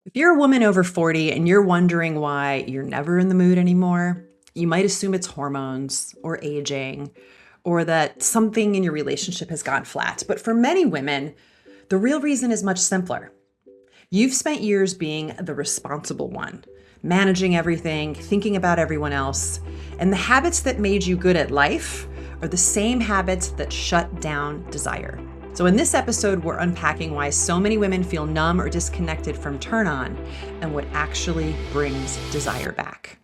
If you're a woman over 40 and you're wondering why you're never in the mood anymore, you might assume it's hormones or aging or that something in your relationship has gone flat. But for many women, the real reason is much simpler. You've spent years being the responsible one, managing everything, thinking about everyone else, and the habits that made you good at life are the same habits that shut down desire. So, in this episode, we're unpacking why so many women feel numb or disconnected from turn on and what actually brings desire back.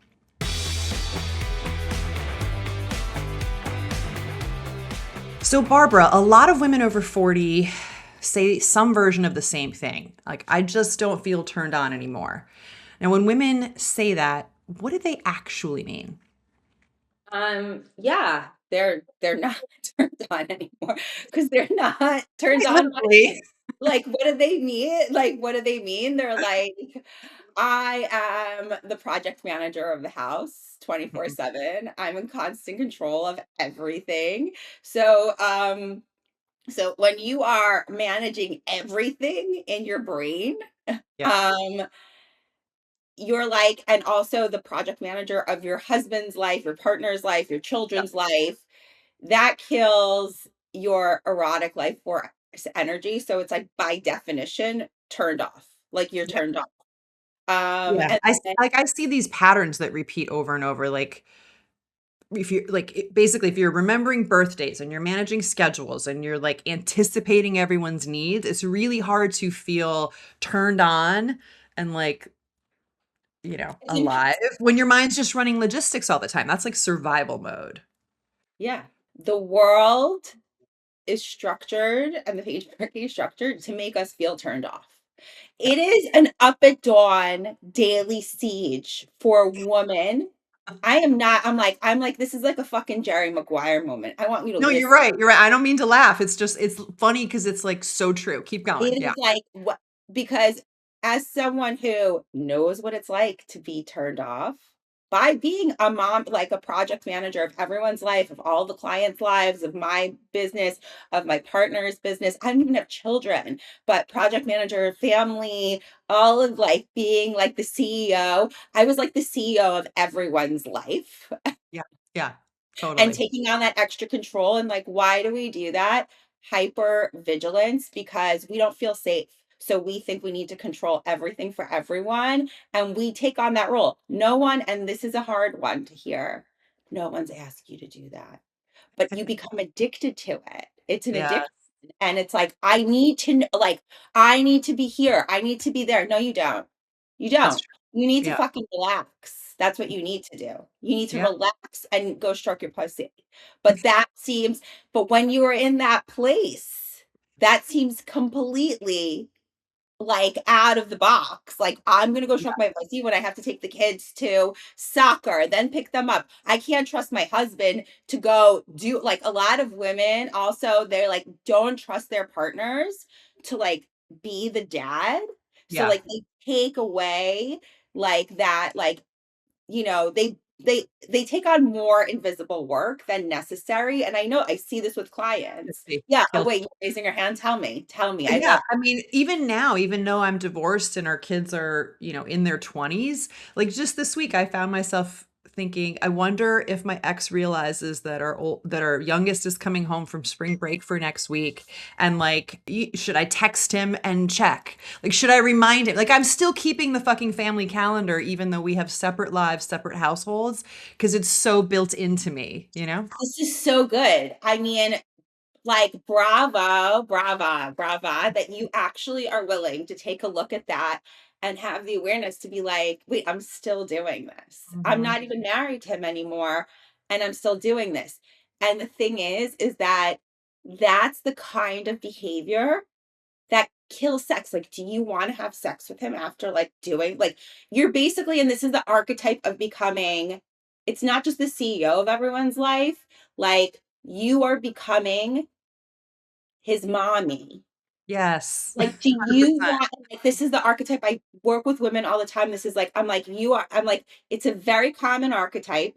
So, Barbara, a lot of women over 40 say some version of the same thing. Like, I just don't feel turned on anymore. Now, when women say that, what do they actually mean? Yeah, they're not turned on anymore because they're not turned Quite on by literally. what do they mean? Like, what do they mean? They're like, "I am the project manager of the house Mhm. 24/7. I'm in constant control of everything." So when you are managing everything in your brain, Yeah. um, you're like and also the project manager of your husband's life, your partner's life, your Yep. children's life, that kills your erotic life force energy, so it's, like, by definition, turned off, like, you're Yep. turned off. Yeah. And then I see these patterns that repeat over and over. Like, if you're basically, if you're remembering birthdays and you're managing schedules and you're like anticipating everyone's needs, it's really hard to feel turned on and like, it's alive impossible. when your mind's just running logistics all the time. That's like survival mode. Yeah. The world is structured and the patriarchy is structured to make us feel turned off. Yeah. It is an up at dawn daily siege for a woman. I'm like, "This is like a fucking Jerry Maguire moment. I want you to No, you're listen." right. You're right. I don't mean to laugh. It's funny because it's like so true. Keep going. It Yeah. is like, what because as someone who knows what it's like to be turned off, by being a mom, like a project manager of everyone's life, of all the clients' lives, of my business, of my partner's business, I don't even have children, but project manager, family, all of like being like the CEO. I was like the CEO of everyone's life Yeah. Yeah. and Totally. taking on that extra control. And like, why do we do that? Hyper vigilance because we don't feel safe. So we think we need to control everything for everyone. And we take on that role. No one, and this is a hard one to hear, no one's asked you to do that. But you become addicted to it. It's an Yeah. addiction. And it's like, I need to be here. I need to be there. No, you don't. You That's don't. true. You need to Yeah. fucking relax. That's what you need to do. You need to Yeah. relax and go stroke your pussy. But when you are in that place, that seems completely like out of the box. Like, I'm gonna go stroke my pussy when I have to take the kids to soccer, then pick them up. I can't trust my husband to go do like a lot of women also, they're like, don't trust their partners to like be the dad. So Yeah. like they take away like that, like they take on more invisible work than necessary, and I know I see this with clients. Guilty. Yeah, oh, Guilty. wait, you're raising your hand? Tell me, I Yeah, love. I mean, even now, even though I'm divorced and our kids are, in their 20s, like just this week I found myself thinking, I wonder if my ex realizes that our youngest is coming home from spring break for next week and like should I text him and check? Like should I remind him? Like I'm still keeping the fucking family calendar even though we have separate lives, separate households because it's so built into me, you know? This is so good. I mean, like, bravo, brava, brava that you actually are willing to take a look at that and have the awareness to be like, "Wait, I'm still doing this. I'm Mhm. not even married to him anymore, and I'm still doing this." And the thing is that that's the kind of behavior that kills sex. Like, do you wanna have sex with him after, like, doing like, you're basically and this is the archetype of becoming it's not just the CEO of everyone's life, like, you are becoming his mommy. Yes. Like, do you 100%. want like, this is the archetype I work with women all the time. This is like I'm like, it's a very common archetype.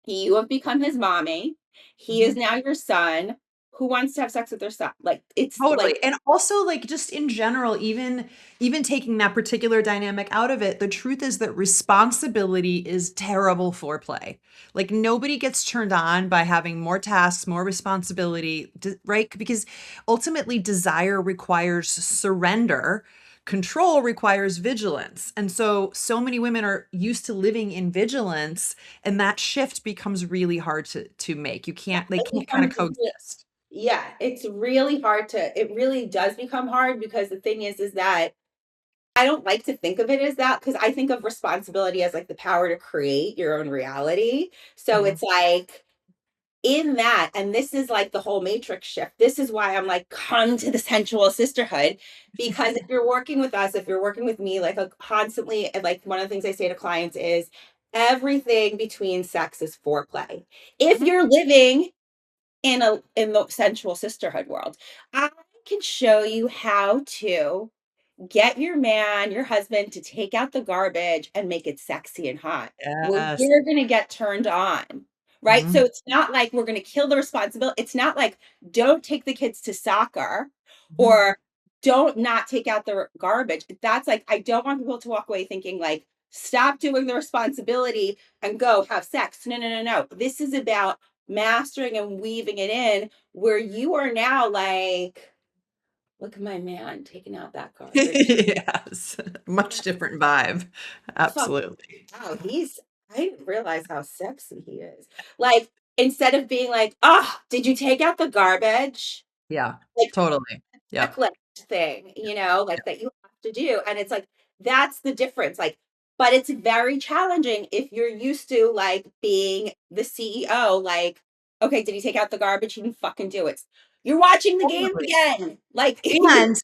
You have become his mommy. He is Mhm. now your son. who wants to have sex with their son? Like, it's like, Totally. And also like just in general, even taking that particular dynamic out of it, the truth is that responsibility is terrible foreplay. Like nobody gets turned on by having more tasks, more responsibility, right? Because ultimately desire requires surrender. Control requires vigilance. And so many women are used to living in vigilance, and that shift becomes really hard to make. They it can't kind of becomes coexist. yeah, it's really hard to, it really does become hard because the thing is that I don't like to think of it as that because I think of responsibility as like the power to create your own reality. So Mhm. it's like in that, and this is like the whole matrix shift. This is why I'm like, come to the sensual sisterhood. Because if you're working with us, if you're working with me, like constantly, and like one of the things I say to clients is everything between sex is foreplay. If Mhm. you're living in the sensual sisterhood world, I can show you how to get your man, your husband to take out the garbage and make it sexy and hot, where Yes. you're gonna get turned on, right? Mhm. So it's not like we're gonna kill the responsibility. It's not like don't take the kids to soccer Mhm. or don't not take out the garbage. That's like I don't want people to walk away thinking like stop doing the responsibility and go have sex. No, no, no, no. This is about mastering and weaving it in where you are now like, look at my man taking out that garbage. Yes. Much different vibe. Fuck, Absolutely. wow, I didn't realize how sexy he is. Like, instead of being like, "Ah, did you take out the garbage?" Yeah. Like, Totally. Yep. checklist thing, like that you have to do. And it's like, that's the difference. Like, but it's very challenging if you're used to like being the CEO, like, okay, did he take out the garbage? He didn't fucking do it. You're watching the game Totally. again. Like, And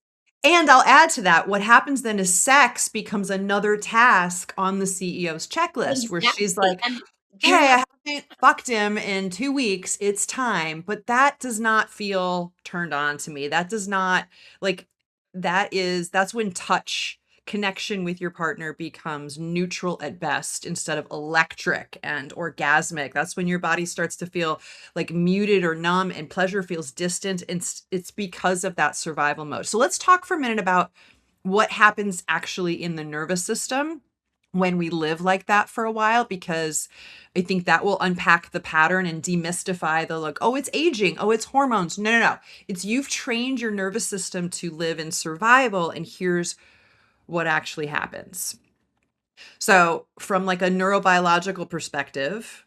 and I'll add to that, what happens then is sex becomes another task on the CEO's checklist where she's exactly. like, And you're "Okay, not I haven't fucked him in 2 weeks. It's time." But that does not feel turned on to me. That does not like that's when touch, connection with your partner becomes neutral at best instead of electric and orgasmic. That's when your body starts to feel like muted or numb and pleasure feels distant, and it's because of that survival mode. So let's talk for a minute about what happens actually in the nervous system when we live like that for a while, because I think that will unpack the pattern and demystify the like, oh, it's aging, oh, it's hormones. No, no, no. It's you've trained your nervous system to live in survival, and here's what actually happens. So, from like a neurobiological perspective,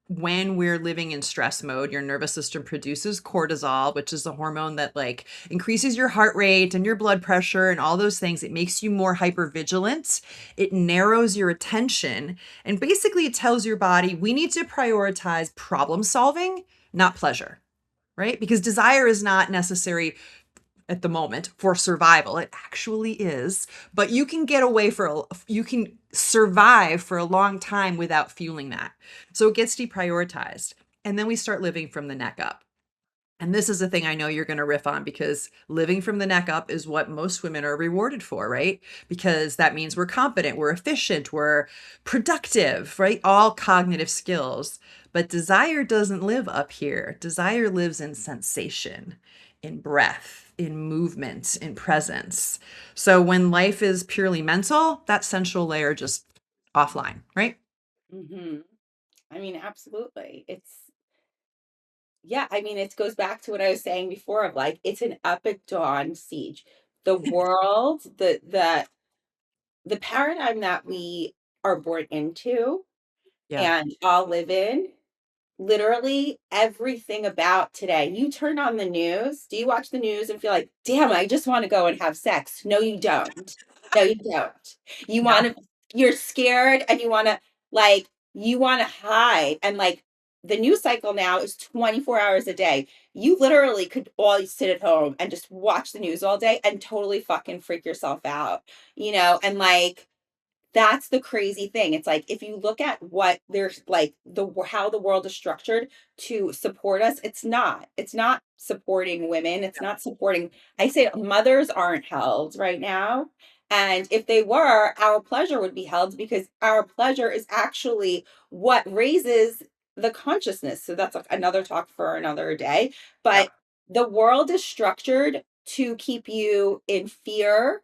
when we're living in stress mode, your nervous system produces cortisol, which is a hormone that like increases your heart rate and your blood pressure and all those things. It makes you more hypervigilant. It narrows your attention, and basically it tells your body we need to prioritize problem solving, not pleasure, right? Because desire is not necessary at the moment for survival. It actually is, but you can survive for a long time without fueling that. So it gets deprioritized. And then we start living from the neck up. And this is a thing I know you're going to riff on, because living from the neck up is what most women are rewarded for, right? Because that means we're competent, we're efficient, we're productive, right? All cognitive skills. But desire doesn't live up here. Desire lives in sensation, in breath, in movement, in presence. So when life is purely mental, that central layer just offline, right? mhm. I mean, absolutely. Yeah, I mean, it goes back to what I was saying before of like, it's an epic dawn siege. The world, the paradigm that we are born into Yeah. and all live in, literally everything about today. You turn on the news. Do you watch the news and feel like, damn, I just want to go and have sex? No, you don't. No, you don't. You No. want to, you're scared and like, you want to hide. And like the news cycle now is 24 hours a day. You literally could always sit at home and just watch the news all day and totally fucking freak yourself out, and like, that's the crazy thing. It's like if you look at what there's like how the world is structured to support us, it's not. It's not supporting women. It's not supporting. I say mothers aren't held right now. And if they were, our pleasure would be held because our pleasure is actually what raises the consciousness. So that's like another talk for another day. Yeah. But the world is structured to keep you in fear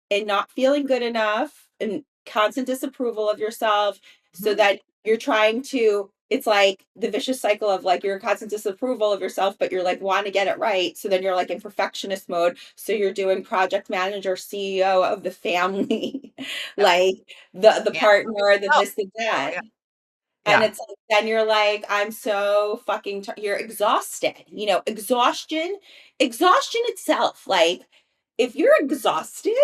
and not feeling good enough and constant disapproval of yourself, so Mhm. that you're trying to, it's like the vicious cycle of like you're in constant disapproval of yourself, but you're like want to get it right, so then you're like in perfectionist mode, so you're doing project manager, CEO of the family, Yep. like the Can't help partner, the yourself. this, the Oh, that. yeah. And Yeah. it's like, then you're like, I'm so fucking, you're exhausted. You know, exhaustion itself. Like, if you're exhausted,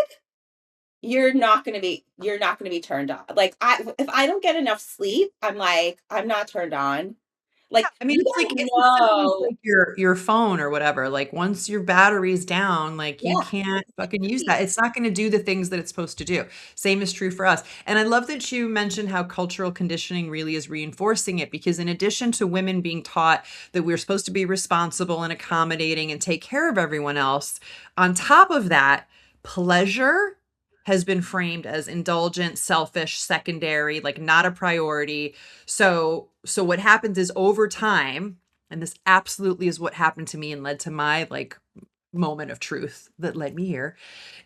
you're not going to be turned on. Like, if I don't get enough sleep, I'm like, I'm not turned on. Yeah, Like, I mean, you don't it's as simple as know. like your phone or whatever. Like once your battery's down, like you Yeah. can't fucking use Exactly. that. It's not going to do the things that it's supposed to do. Same is true for us. And I love that you mentioned how cultural conditioning really is reinforcing it, because in addition to women being taught that we're supposed to be responsible and accommodating and take care of everyone else, on top of that, pleasure has been framed as indulgent, selfish, secondary, like not a priority. So what happens is over time, and this absolutely is what happened to me and led to my like moment of truth that led me here,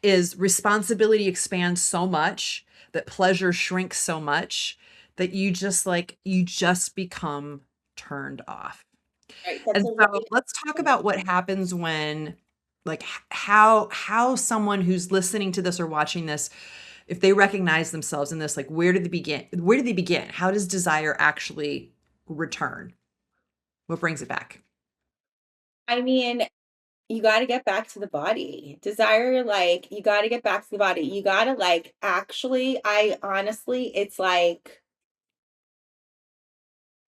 is responsibility expands so much that pleasure shrinks so much that you just become turned off. Right. That's And a so really let's talk about what happens when like how someone who's listening to this or watching this, if they recognize themselves in this, like where do they begin? How does desire actually return? What brings it back? I mean, you got to get back to the body. Desire, like, you got to get back to the body. You got to, like, actually, I honestly, it's like,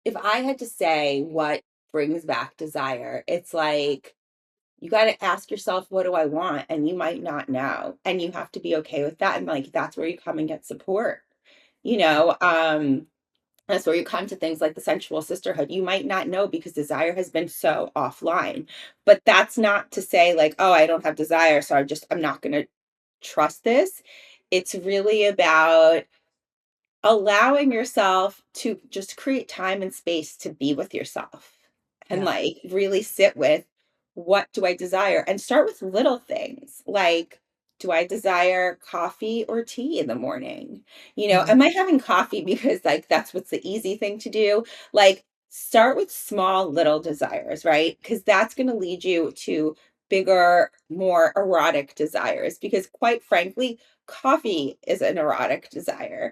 if I had to say what brings back desire, it's like you got to ask yourself, what do I want? And you might not know. And you have to be okay with that. And like, that's where you come and get support. You know, that's where you come to things like the sensual sisterhood. You might not know because desire has been so offline. But that's not to say like, oh, I don't have desire, so I'm not going to trust this. It's really about allowing yourself to just create time and space to be with yourself and Yeah. like really sit with, what do I desire, and start with little things like, do I desire coffee or tea in the morning? You know, Mhm. am I having coffee because like that's what's the easy thing to do? Like, start with small little desires, right? Because that's going to lead you to bigger, more erotic desires, because quite frankly, coffee is an erotic desire.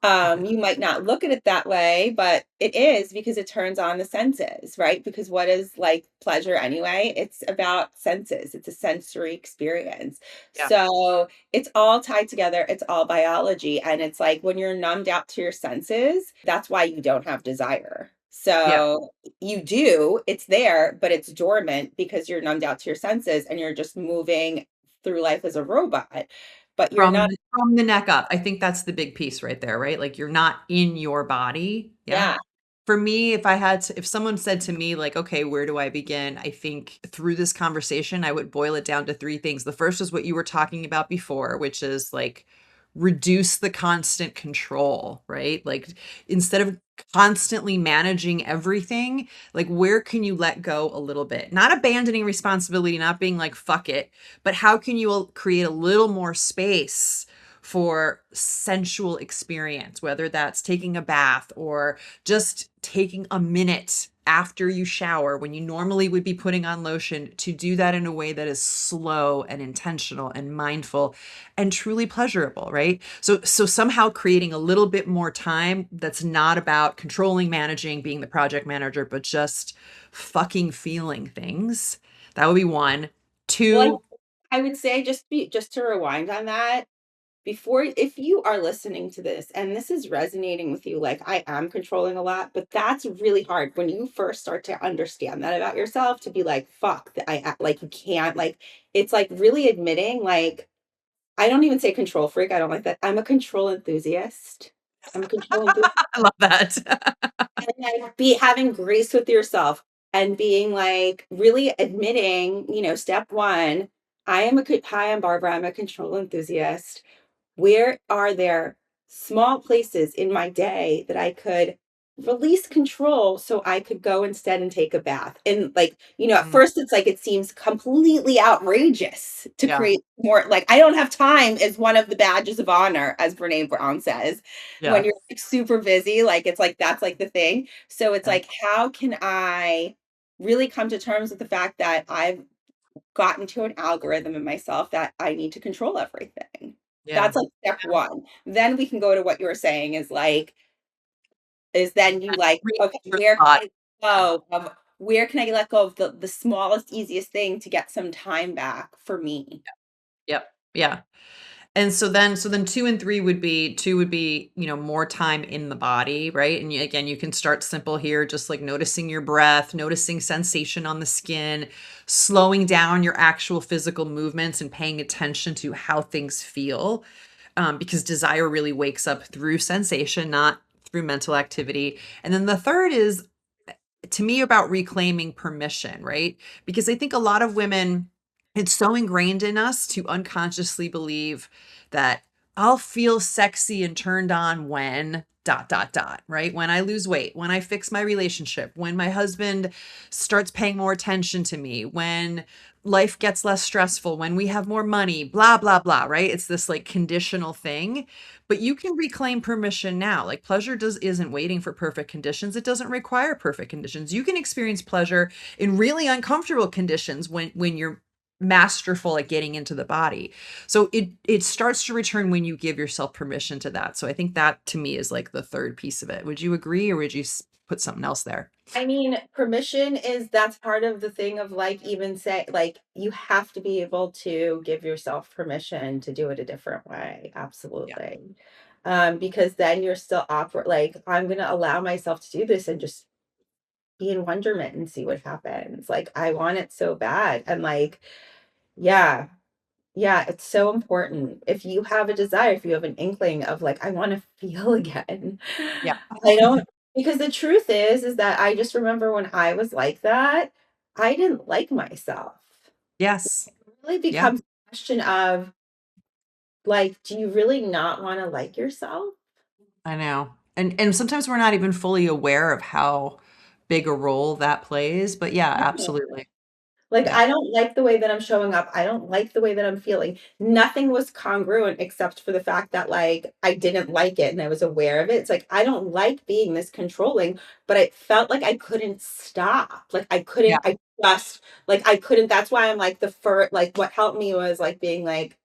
You might not look at it that way, but it is, because it turns on the senses, right? Because what is like pleasure anyway? It's about senses. It's a sensory experience. Yeah. So it's all tied together. It's all biology. And it's like when you're numbed out to your senses, that's why you don't have desire. Yeah. So you do, it's there, but it's dormant because you're numbed out to your senses and you're just moving through life as a robot. But you're not, From the neck up. I think that's the big piece right there, right? Like you're not in your body. Yeah. yeah. For me, if someone said to me like, "Okay, where do I begin?" I think through this conversation, I would boil it down to three things. The first is what you were talking about before, which is like reduce the constant control, right? Like instead of constantly managing everything, like where can you let go a little bit? Not abandoning responsibility, not being like fuck it, but how can you create a little more space for sensual experience, whether that's taking a bath or just taking a minute after you shower when you normally would be putting on lotion, to do that in a way that is slow and intentional and mindful and truly pleasurable, right? So somehow creating a little bit more time that's not about controlling, managing, being the project manager, but just fucking feeling things. That would be one. Well, Two, I would say, just to rewind on that, before, if you are listening to this and this is resonating with you, like I am controlling a lot, but that's really hard when you first start to understand that about yourself, to be like, fuck, that like you can't, like, it's like really admitting, like, I don't even say control freak. I don't like that. I'm a control enthusiast. I'm a control enthusiast. I love that. And like be having grace with yourself and being like really admitting, step one, hi, I'm Barbara. I'm a control enthusiast. Where are there small places in my day that I could release control so I could go instead and take a bath. And like, at Mm, first it's like it seems completely outrageous to yeah. create more like I don't have time is one of the badges of honor, as Brene Brown says, when Yeah. you're like super busy, like it's like that's like the thing. So it's Yeah. like, how can I really come to terms with the fact that I've gotten to an algorithm in myself that I need to control everything. Yeah. That's like step one. Then we can go to what you were saying is then you like, Read okay, your thought. Yeah. where can I let go of the smallest, easiest thing to get some time back for me? Yep. Yeah. And so then 2 and 3 would be 2 would be, more time in the body, right? And again, you can start simple here, just like noticing your breath, noticing sensation on the skin, slowing down your actual physical movements and paying attention to how things feel. Because desire really wakes up through sensation, not through mental activity. And then the third is to me about reclaiming permission, right? Because I think a lot of women, it's so ingrained in us to unconsciously believe that I'll feel sexy and turned on when dot dot dot, right? When I lose weight, when I fix my relationship, when my husband starts paying more attention to me, when life gets less stressful, when we have more money, blah blah blah, right? It's this like conditional thing, but you can reclaim permission now. Like pleasure isn't waiting for perfect conditions. It doesn't require perfect conditions. You can experience pleasure in really uncomfortable conditions when you're masterful at getting into the body. So it starts to return when you give yourself permission to that. So I think that to me is like the third piece of it. Would you agree or would you put something else there? I mean, permission is that's part of the thing of like even say like you have to be able to give yourself permission to do it a different way. Yeah. Absolutely. Because then you're still operate like I'm gonna allow myself to do this and just be in wonderment and see what happens. Like I want it so bad. And like, yeah, yeah, it's so important. If you have a desire, if you have an inkling of like, I want to feel again. Yeah. I don't because the truth is that I just remember when I was like that, I didn't like myself. Yes. It really Yeah. becomes a question of like, do you really not want to like yourself? I know. And sometimes we're not even fully aware of how big a role that plays, but yeah, absolutely. Like, Yeah. I don't like the way that I'm showing up. I don't like the way that I'm feeling. Nothing was congruent except for the fact that, like, I didn't like it and I was aware of it. It's like, I don't like being this controlling, but I felt like I couldn't stop. Like, Yeah. I just, like, I couldn't. That's why I'm like, like, what helped me was like being like,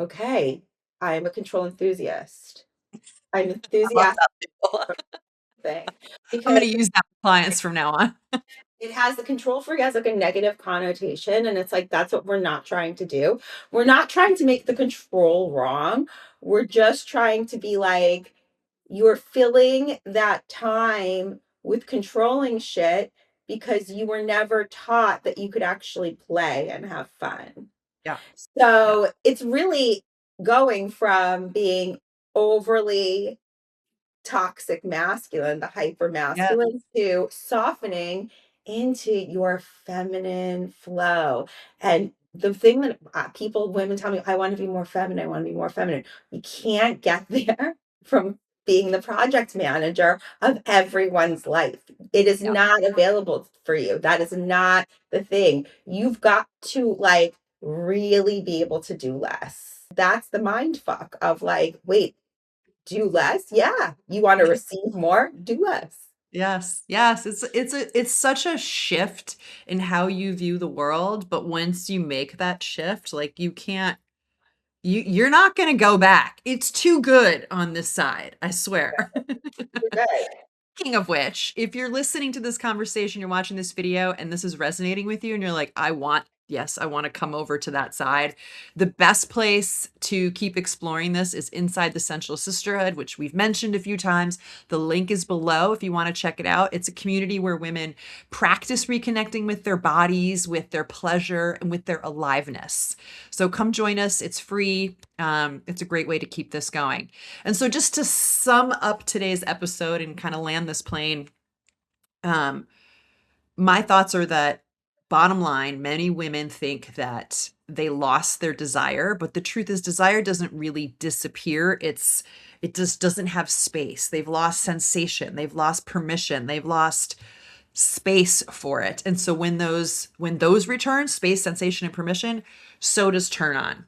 okay, I'm a control enthusiast. I'm I love enthusiastic that. thing I'm gonna because use that with clients from now on. it has the control freak has like a negative connotation, and it's like that's what we're not trying to do. We're not trying to make the control wrong. We're just trying to be like, you're filling that time with controlling shit because you were never taught that you could actually play and have fun. Yeah. Yeah. So it's really going from being overly toxic masculine, the hyper Yes. masculine, to softening into your feminine flow. And the thing that women tell me, I want to be more feminine, I want to be more feminine. You can't get there from being the project manager of everyone's life. It is Yeah. not available for you. That is not the thing. You've got to like really be able to do less. That's the mind fuck of like, wait, do less? Yeah. You want to receive more? Do less. Yes. Yes. It's such a shift in how you view the world, but once you make that shift, like you can't you're not gonna go back. It's too good on this side, I swear. You're good. Speaking of which, if you're listening to this conversation, you're watching this video, and this is resonating with you, and you're like, yes, I want to come over to that side. The best place to keep exploring this is inside the Sensual Sisterhood, which we've mentioned a few times. The link is below if you want to check it out. It's a community where women practice reconnecting with their bodies, with their pleasure, and with their aliveness. So come join us. It's free. It's a great way to keep this going. And so just to sum up today's episode and kind of land this plane, um, my thoughts are that bottom line, many women think that they lost their desire, but the truth is desire doesn't really disappear. It just doesn't have space. They've lost sensation. They've lost permission. They've lost space for it. And so when those return, space, sensation, and permission, so does turn on.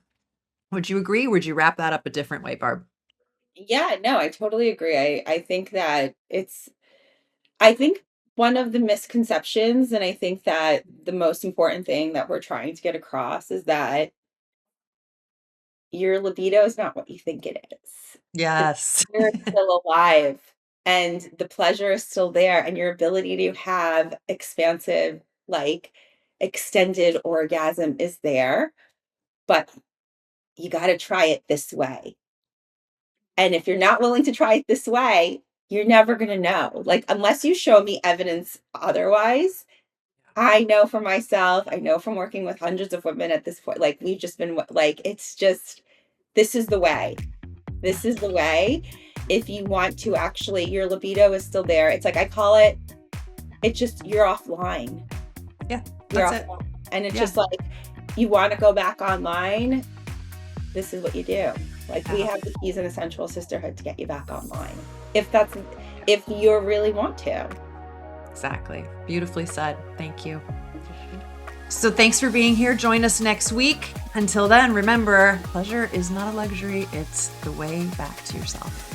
Would you agree? Would you wrap that up a different way, Barb? Yeah, no, I totally agree. I think that I think one of the misconceptions, and I think that the most important thing that we're trying to get across is that your libido is not what you think it is. The Yes. pleasure is still alive, and the pleasure is still there, and your ability to have expansive, like, extended orgasm is there, but you gotta try it this way. And if you're not willing to try it this way, you're never gonna know. Like, unless you show me evidence otherwise, I know for myself, I know from working with hundreds of women at this point, like, we've just been like, it's just, this is the way. This is the way. If you want to actually, your libido is still there. It's like I call it, it's just you're offline. Yeah, You're that's it. offline. And it's Yeah. just like you want to go back online, this is what you do. Like we Yeah. have the keys in a sensual sisterhood to get you back online. If you really want to. Exactly. Beautifully said. Thank you. So thanks for being here. Join us next week. Until then, remember, pleasure is not a luxury. It's the way back to yourself.